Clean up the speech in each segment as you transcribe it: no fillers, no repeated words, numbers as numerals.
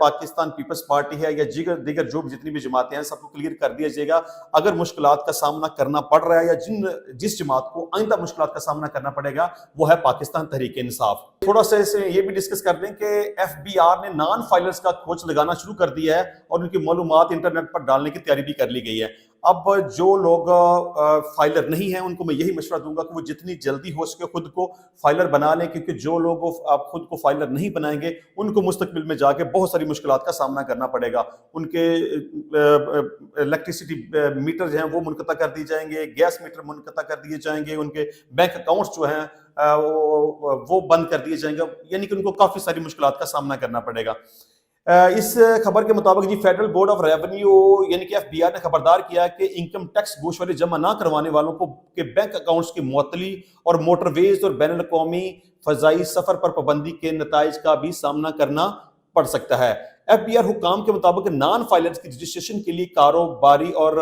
Pakistan Peoples party ہے یا دیگر جو بھی جتنی بھی جماعتیں ہیں سب کو کلیئر کر دیا جائے گا. اگر مشکلات کا سامنا کرنا پڑ رہا ہے یا جس جماعت کو آئندہ مشکلات کا سامنا کرنا پڑے گا وہ ہے پاکستان تحریک انصاف. تھوڑا سا اسے یہ بھی ڈسکس کر دیں کہ ایف بی آر نے نان فائلرز کا کھوج لگانا شروع کر دیا ہے اور ان کی معلومات انٹرنیٹ پر ڈالنے کی تیاری بھی کر لی گئی ہے. اب جو لوگ فائلر نہیں ہیں ان کو میں یہی مشورہ دوں گا کہ وہ جتنی جلدی ہو سکے خود کو فائلر بنا لیں, کیونکہ جو لوگ آپ خود کو فائلر نہیں بنائیں گے ان کو مستقبل میں جا کے بہت ساری مشکلات کا سامنا کرنا پڑے گا. ان کے الیکٹریسٹی میٹر جو ہیں وہ منقطع کر دی جائیں گے, گیس میٹر منقطع کر دیے جائیں گے, ان کے بینک اکاؤنٹس جو ہیں وہ بند کر دیے جائیں گے, یعنی کہ ان کو کافی ساری مشکلات کا سامنا کرنا پڑے گا. اس خبر کے مطابق فیڈرل بورڈ آف ریونیو یعنی کہ ایف بی آر نے خبردار کیا کہ انکم ٹیکس گوشوارے جمع نہ کروانے والوں کو کے بینک اکاؤنٹس کی معطلی اور موٹر ویز اور بین الاقوامی فضائی سفر پر پابندی کے نتائج کا بھی سامنا کرنا پڑ سکتا ہے. ایف بی آر حکام کے مطابق نان فائلرز کی رجسٹریشن کے لیے کاروباری اور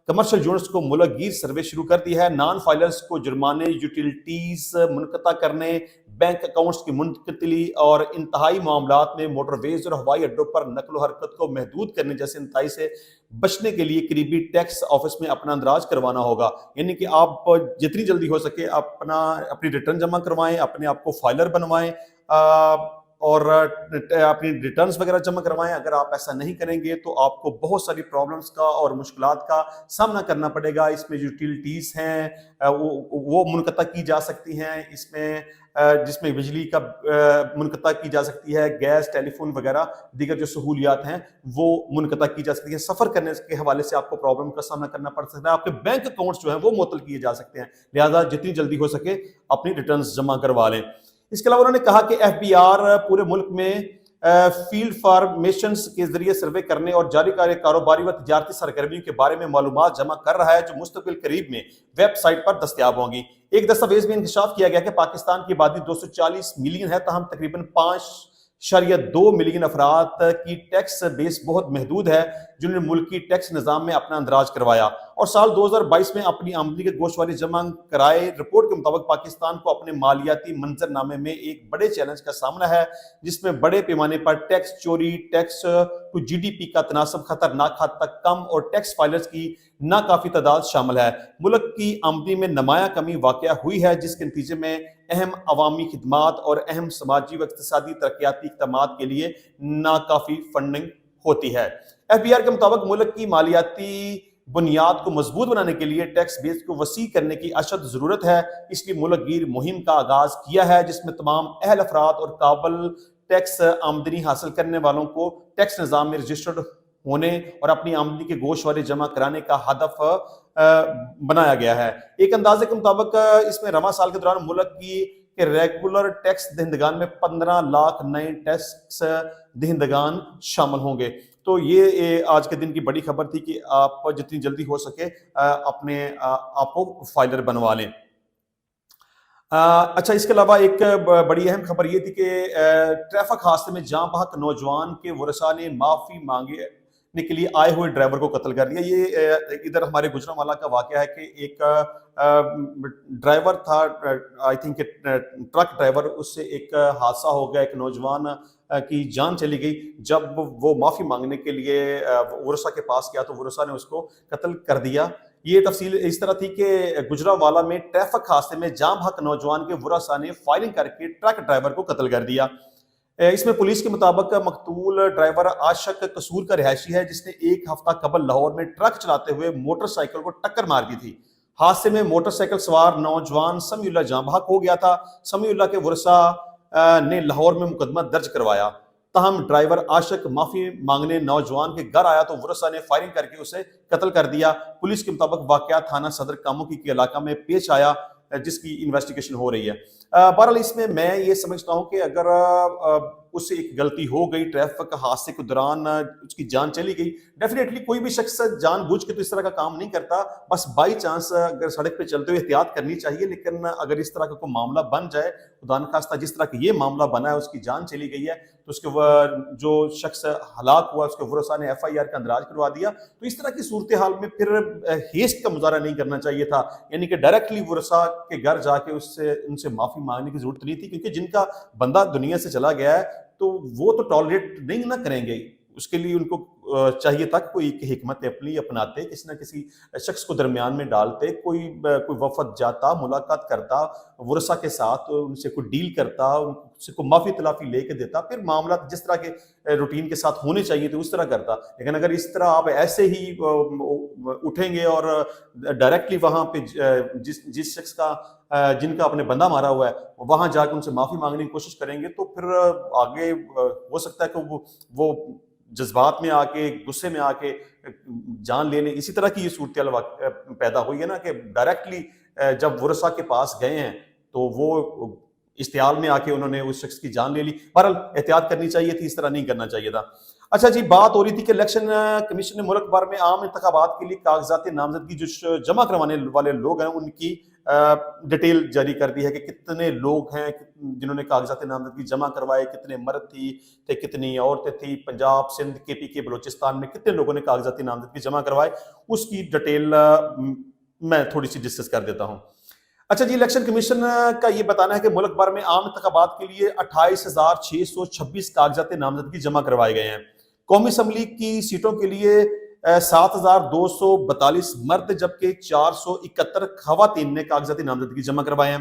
کمرشل یونٹس کو ملک گیر سروے شروع کر دی ہے. نان فائلرز کو جرمانے, یوٹیلٹیز منقطع کرنے, بینک اکاؤنٹس کی منتقلی اور انتہائی معاملات میں موٹر ویز اور ہوائی اڈوں پر نقل و حرکت کو محدود کرنے جیسے نتائج سے بچنے کے لیے قریبی ٹیکس آفس میں اپنا اندراج کروانا ہوگا. یعنی کہ آپ جتنی جلدی ہو سکے اپنی ریٹرن جمع کروائیں, اپنے آپ کو فائلر بنوائیں اور اپنی ریٹرنز وغیرہ جمع کروائیں. اگر آپ ایسا نہیں کریں گے تو آپ کو بہت ساری پرابلمز کا اور مشکلات کا سامنا کرنا پڑے گا. اس میں یوٹیلٹیز ہیں وہ منقطع کی جا سکتی ہیں, اس میں جس میں بجلی کا منقطع کی جا سکتی ہے, گیس, ٹیلی فون وغیرہ دیگر جو سہولیات ہیں وہ منقطع کی جا سکتی ہے. سفر کرنے کے حوالے سے آپ کو پرابلم کا سامنا کرنا پڑ سکتا ہے. آپ کے بینک اکاؤنٹس جو ہیں وہ معطل کیے جا سکتے ہیں, لہٰذا جتنی جلدی ہو سکے اپنی ریٹرنز جمع کروا لیں. اس کے علاوہ انہوں نے کہا کہ ایف بی آر پورے ملک میں فیلڈ فارمیشنز کے ذریعے سروے کرنے اور جاری کاروباری و تجارتی سرگرمیوں کے بارے میں معلومات جمع کر رہا ہے جو مستقبل قریب میں ویب سائٹ پر دستیاب ہوں گی. ایک دستاویز میں انکشاف کیا گیا کہ پاکستان کی آبادی 240 ملین ہے, تاہم تقریباً 5.2 ملین افراد کی ٹیکس بیس بہت محدود ہے جنہوں نے ملکی ٹیکس نظام میں اپنا اندراج کروایا اور سال 2022 میں اپنی آمدنی کے گوشوارے جمع کرائے. رپورٹ کے مطابق پاکستان کو اپنے مالیاتی منظر نامے میں ایک بڑے چیلنج کا سامنا ہے جس میں بڑے پیمانے پر ٹیکس چوری, tax to G D P کا تناسب خطرناک حد تک کم اور ٹیکس فائلرز کی ناکافی تعداد شامل ہے. ملک کی آمدنی میں نمایاں کمی واقع ہوئی ہے جس کے نتیجے میں اہم عوامی خدمات اور اہم سماجی و اقتصادی ترقیاتی اقدامات کے لیے ناکافی فنڈنگ ہوتی ہے. ایف بی آر کے مطابق ملک کی مالیاتی بنیاد کو مضبوط بنانے کے لیے ٹیکس بیس کو وسیع کرنے کی اشد ضرورت ہے. اس لیے ملک گیر مہم کا آغاز کیا ہے جس میں تمام اہل افراد اور قابل ٹیکس آمدنی حاصل کرنے والوں کو ٹیکس نظام میں رجسٹرڈ ہونے اور اپنی آمدنی کے گوشوارے جمع کرانے کا ہدف بنایا گیا ہے. ایک اندازے کے مطابق اس میں رواں سال کے دوران ملک کی ریگولر ٹیکس دہندگان میں 15 لاکھ نئے ٹیکس دہندگان شامل ہوں گے. تو یہ آج کے دن کی بڑی خبر تھی کہ آپ جتنی جلدی ہو سکے اپنے آپ کو فائلر بنوا لیں. اچھا, اس کے علاوہ ایک بڑی اہم خبر یہ تھی کہ ٹریفک حادثے میں جاں بحق نوجوان کے ورثاء نے معافی مانگنے کے لیے آئے ہوئے ڈرائیور کو قتل کر دیا. یہ ادھر ہمارے گجرانوالہ کا واقعہ ہے کہ ایک ڈرائیور تھا, آئی تھنک ٹرک ڈرائیور, اس سے ایک حادثہ ہو گیا, ایک نوجوان کی جان چلی گئی. جب وہ معافی مانگنے کے لیے ورثاء کے پاس گیا تو ورثاء نے اس کو قتل کر دیا. یہ تفصیل اس طرح تھی کہ گجرانوالہ میں ٹریفک حادثے میں جاں بحق نوجوان کے ورثاء نے فائرنگ کر کے ٹرک ڈرائیور کو قتل کر دیا. اس میں پولیس کے مطابق مقتول ڈرائیور عاشق قصور کا رہائشی ہے جس نے ایک ہفتہ قبل لاہور میں ٹرک چلاتے ہوئے موٹر سائیکل کو ٹکر مار دی تھی. حادثے میں موٹر سائیکل سوار نوجوان سمیع اللہ جاں بحق ہو گیا تھا. سمیع اللہ کے ورثاء نے لاہور میں مقدمہ درج کروایا, تاہم ڈرائیور عاشق معافی مانگنے نوجوان کے گھر آیا تو ورثاء نے فائرنگ کر کے اسے قتل کر دیا. پولیس کے مطابق واقعہ تھانہ صدر کاموکی کے علاقہ میں پیش آیا جس کی انویسٹیگیشن ہو رہی ہے. بہرحال اس میں یہ سمجھتا ہوں کہ اگر اس سے ایک غلطی ہو گئی, ٹریفک حادثے کے دوران اس کی جان چلی گئی, ڈیفینیٹلی کوئی بھی شخص جان بوجھ کے تو اس طرح کا کام نہیں کرتا, بس بائی چانس اگر سڑک پہ چلتے ہوئے احتیاط کرنی چاہیے. لیکن اگر اس طرح کا کوئی معاملہ بن جائے, خدا نخواستہ جس طرح کہ یہ معاملہ بنا ہے, اس کی جان چلی گئی ہے, تو اس کے جو شخص ہلاک ہوا اس کے ورثاء نے ایف آئی آر کا اندراج کروا دیا, تو اس طرح کی صورتحال میں پھر ہیسٹ کا مظاہرہ نہیں کرنا چاہیے تھا. یعنی کہ ڈائریکٹلی ورثاء کے گھر جا کے ان سے معافی مانگنے کی ضرورت نہیں تھی, کیونکہ جن کا بندہ دنیا سے چلا گیا ہے تو وہ تو ٹالریٹ نہیں نہ کریں گے. اس کے لیے ان کو چاہیے تھا کہ کوئی ایک حکمت عملی اپناتے, کسی نہ کسی شخص کو درمیان میں ڈالتے, کوئی وفد جاتا, ملاقات کرتا ورثاء کے ساتھ, ان سے کوئی ڈیل کرتا, ان سے کوئی معافی تلافی لے کے دیتا, پھر معاملات جس طرح کے روٹین کے ساتھ ہونے چاہیے تھے اس طرح کرتا. لیکن اگر اس طرح آپ ایسے ہی اٹھیں گے اور ڈائریکٹلی وہاں پہ جس شخص کا جن کا اپنے بندہ مارا ہوا ہے وہاں جا کے ان سے معافی مانگنے کی کوشش کریں گے, تو پھر آگے ہو سکتا ہے کہ وہ جذبات میں آ کے, غصے میں آ کے جان لے لیں. اسی طرح کی یہ صورتحال پیدا ہوئی ہے نا کہ ڈائریکٹلی جب ورثاء کے پاس گئے ہیں تو وہ اشتعال میں آ کے انہوں نے اس شخص کی جان لے لی. بہرحال احتیاط کرنی چاہیے تھی, اس طرح نہیں کرنا چاہیے تھا. اچھا جی, بات ہو رہی تھی کہ الیکشن کمیشن نے ملک بھر میں عام انتخابات کے لیے کاغذات نامزدگی جو جمع کروانے والے لوگ ہیں ان کی ڈیٹیل جاری کر دی ہے کہ کتنے لوگ ہیں جنہوں نے کاغذات نامزدگی جمع کروائے, کتنے مرد تھے, کتنی عورتیں تھیں, پنجاب, سندھ, کے پی کے, بلوچستان میں کتنے لوگوں نے کاغذات نامزدگی جمع کروائے, اس کی ڈیٹیل میں تھوڑی سی ڈسکس کر دیتا ہوں. اچھا جی, الیکشن کمیشن کا یہ بتانا ہے کہ ملک بھر میں عام انتخابات کے لیے 28,626 کاغذات نامزدگی جمع کروائے گئے ہیں. قومی اسمبلی کی سیٹوں کے لیے 7,242 مرد جبکہ 471 خواتین نے کاغذات نامزدگی جمع کروائے ہیں.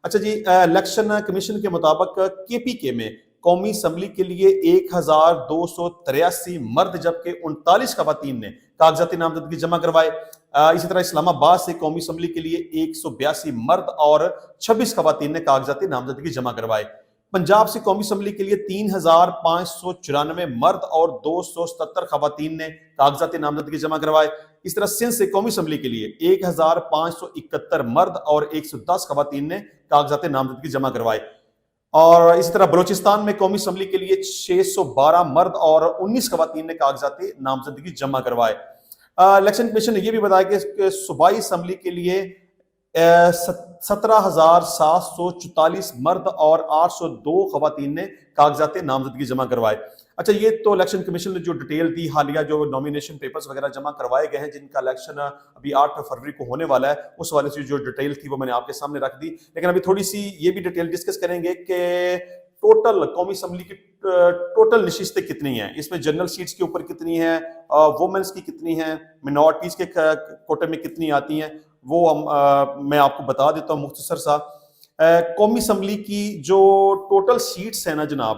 اچھا جی, الیکشن کمیشن کے مطابق کے پی کے میں قومی اسمبلی کے لیے 1,283 مرد جبکہ 39 خواتین نے کاغذات نامزدگی جمع کروائے. اسی طرح اسلام آباد سے قومی اسمبلی کے لیے 182 مرد اور 26 خواتین نے کاغذات نامزدگی جمع کروائے. پنجاب سے قومی اسمبلی کے لیے 3,594 مرد اور 277 خواتین نے کاغذات نامزدگی جمع کروائے. اس طرح سندھ سے قومی اسمبلی کے لیے 1,571 مرد اور 110 خواتین نے کاغذات نامزدگی جمع کروائے. اور اسی طرح بلوچستان میں قومی اسمبلی کے لیے 612 مرد اور 19 خواتین نے کاغذات نامزدگی جمع کروائے. الیکشن کمیشن نے یہ بھی بتایا کہ صوبائی اسمبلی کے لیے 17,744 مرد اور 802 خواتین نے کاغذات نامزدگی جمع کروائے. اچھا, یہ تو الیکشن کمیشن نے جو ڈیٹیل دی, حالیہ جو نامینیشن پیپرز وغیرہ جمع کروائے گئے ہیں جن کا الیکشن ابھی 8 فروری کو ہونے والا ہے, اس والے سے جو ڈیٹیل تھی وہ میں نے آپ کے سامنے رکھ دی. لیکن ابھی تھوڑی سی یہ بھی ڈیٹیل ڈسکس کریں گے کہ ٹوٹل قومی اسمبلی کی ٹوٹل نشستیں کتنی ہیں, اس میں جنرل سیٹس کے اوپر کتنی ہیں, وومنس کی کتنی ہیں, منورٹیز کے کوٹے میں کتنی آتی ہیں, وہ میں آپ کو بتا دیتا ہوں مختصر سا. قومی اسمبلی کی جو ٹوٹل سیٹس ہیں نا جناب,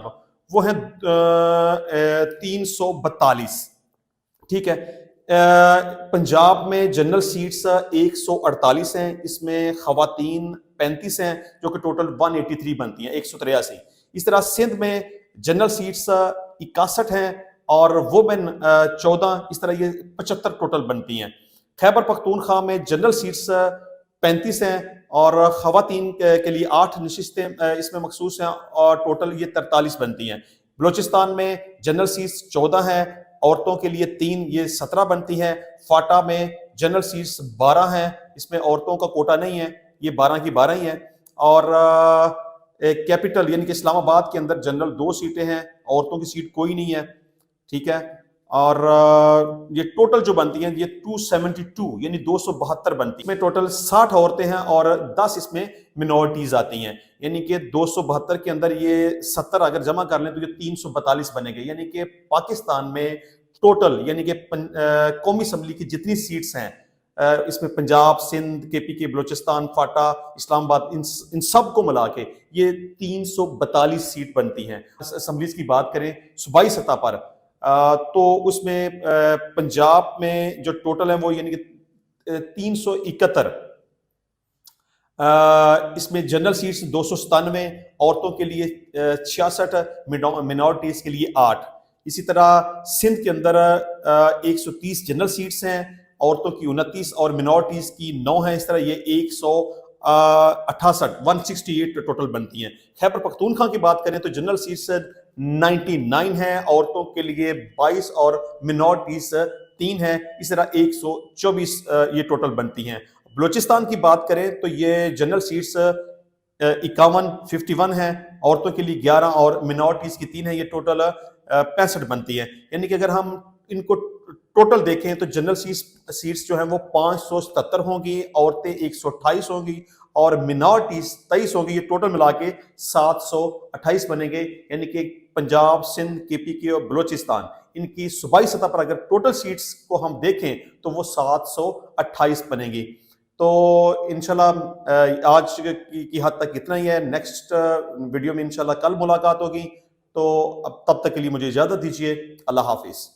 وہ ہیں 342. ٹھیک ہے, پنجاب میں جنرل سیٹس 148 ہیں, اس میں خواتین 35 ہیں جو کہ ٹوٹل 183 بنتی ہیں, 183. اس طرح سندھ میں جنرل سیٹس 61 ہیں اور وومن 14, اس طرح یہ 75 ٹوٹل بنتی ہیں. خیبر پختونخوا میں جنرل سیٹس 35 ہیں اور خواتین کے لیے 8 نشستیں اس میں مخصوص ہیں اور ٹوٹل یہ 43 بنتی ہیں. بلوچستان میں جنرل سیٹس 14 ہیں, عورتوں کے لیے 3, یہ 17 بنتی ہیں. فاٹا میں جنرل سیٹس 12 ہیں, اس میں عورتوں کا کوٹا نہیں ہے, یہ 12 کی 12 ہی ہیں. اور کیپٹل یعنی کہ اسلام آباد کے اندر جنرل 2 سیٹیں ہیں, عورتوں کی سیٹ کوئی نہیں ہے. ٹھیک ہے, اور یہ ٹوٹل جو بنتی ہیں یہ 272 یعنی 272 بنتی ہیں. اس میں ٹوٹل 60 عورتیں ہیں اور 10 اس میں منورٹیز آتی ہیں, یعنی کہ 272 کے اندر یہ 70 اگر جمع کر لیں تو یہ 342 بنے گے. یعنی کہ پاکستان میں ٹوٹل یعنی کہ قومی اسمبلی کی جتنی سیٹس ہیں اس میں پنجاب, سندھ, کے پی کے, بلوچستان, فاٹا, اسلام آباد, ان سب کو ملا کے یہ 342 سیٹ بنتی ہیں. اسمبلیز کی بات کریں صوبائی سطح پر تو اس میں پنجاب میں جو ٹوٹل ہیں وہ یعنی کہ 371, اس میں جنرل سیٹس 297, عورتوں کے لیے 66, منورٹیز کے لیے 8. اسی طرح سندھ کے اندر 130 جنرل سیٹس ہیں, عورتوں کی 29 اور منورٹیز کی 9 ہیں. اس طرح یہ 168 ٹوٹل بنتی ہیں. خیبر پختونخوا کی بات کریں تو جنرل سیٹس 99 ہیں, عورتوں کے لیے 22 اور منورٹیز 3 ہیں. اس طرح 124 یہ ٹوٹل بنتی ہیں. بلوچستان کی بات کریں تو یہ جنرل سیٹس 51 ہیں, عورتوں کے لیے 11 اور منورٹیز کی 3 ہیں, یہ ٹوٹل 65 بنتی ہے. یعنی کہ اگر ہم ان کو ٹوٹل دیکھیں تو جنرل سیٹس جو ہیں وہ 577 ہوں گی، عورتیں 128 ہوں گی اور منارٹیز 23 ہوں گی. یہ ٹوٹل ملا کے 728 بنیں گے. یعنی کہ پنجاب، سندھ، KPK اور بلوچستان، ان کی صوبائی سطح پر اگر ٹوٹل سیٹس کو ہم دیکھیں تو وہ 728 بنیں گی. تو انشاءاللہ آج کی حد تک اتنا ہی ہے. نیکسٹ ویڈیو میں انشاءاللہ کل ملاقات ہوگی. تو اب تب تک کے لیے مجھے اجازت دیجیے. اللہ حافظ.